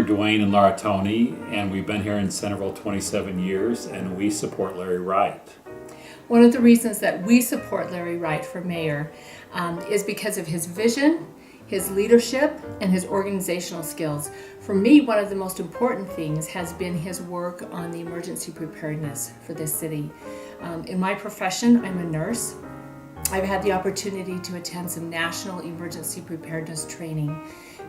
Duane and Laura Toney, and we've been here in Centerville 27 years, and we support Larry Wright. One of the reasons that we support Larry Wright for mayor is because of his vision, his leadership, and his organizational skills. For me, one of the most important things has been his work on the emergency preparedness for this city. In my profession, I'm a nurse. I've had the opportunity to attend some national emergency preparedness training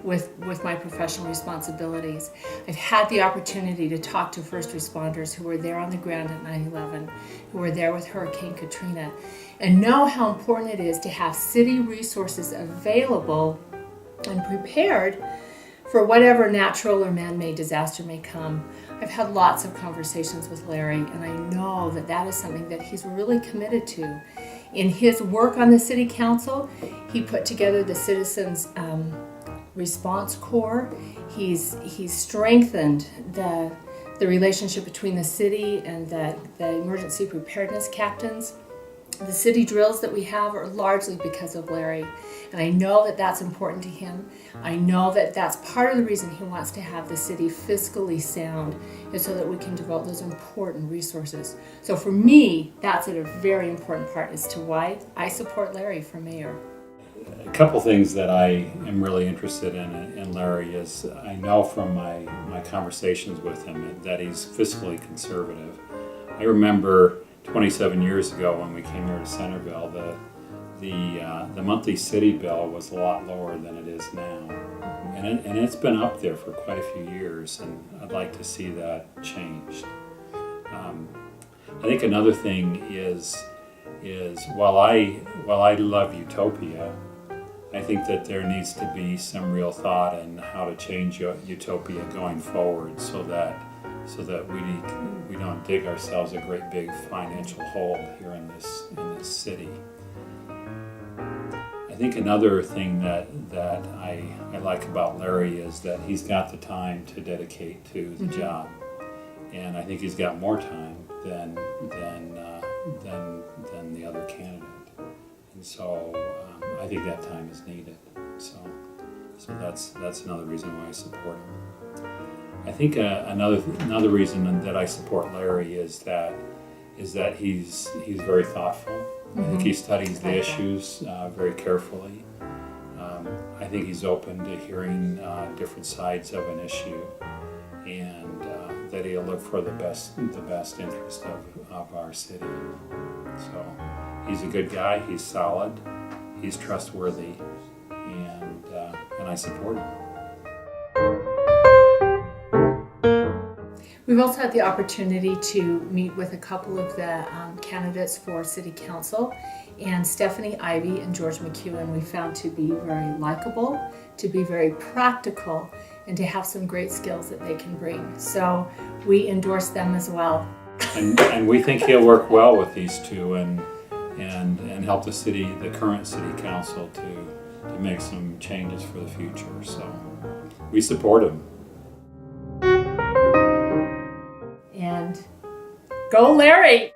with my professional responsibilities. I've had the opportunity to talk to first responders who were there on the ground at 9/11, who were there with Hurricane Katrina, and know how important it is to have city resources available and prepared for whatever natural or man-made disaster may come. I've had lots of conversations with Larry, and I know that that is something that he's really committed to. In his work on the City Council, he put together the Citizens Response Corps. He's strengthened the relationship between the city and the emergency preparedness captains. The city drills that we have are largely because of Larry, and I know that that's important to him. I know that that's part of the reason he wants to have the city fiscally sound, is so that we can devote those important resources. So for me, that's a very important part as to why I support Larry for mayor. A couple things that I am really interested in Larry is I know from my conversations with him that he's fiscally conservative. I remember 27 years ago when we came here to Centerville, the monthly city bill was a lot lower than it is now. And it's been up there for quite a few years, and I'd like to see that changed. I think another thing is while I love utopia, I think that there needs to be some real thought in how to change utopia going forward, so that we don't dig ourselves a great big financial hole here in this city. I think another thing that I like about Larry is that he's got the time to dedicate to the job, and I think he's got more time than the other candidate, and so I think that time is needed. So that's another reason why I support him. I think another reason that I support Larry is that he's very thoughtful. I think he studies the issues very carefully. I think he's open to hearing different sides of an issue, and that he'll look for the best interest of our city. So he's a good guy. He's solid. He's trustworthy, and I support him. We've also had the opportunity to meet with a couple of the candidates for City Council, and Stephanie Ivie and George McEwan we found to be very likable, to be very practical, and to have some great skills that they can bring. So we endorse them as well. And we think he'll work well with these two and help the current City Council to make some changes for the future. So we support him. And go Larry!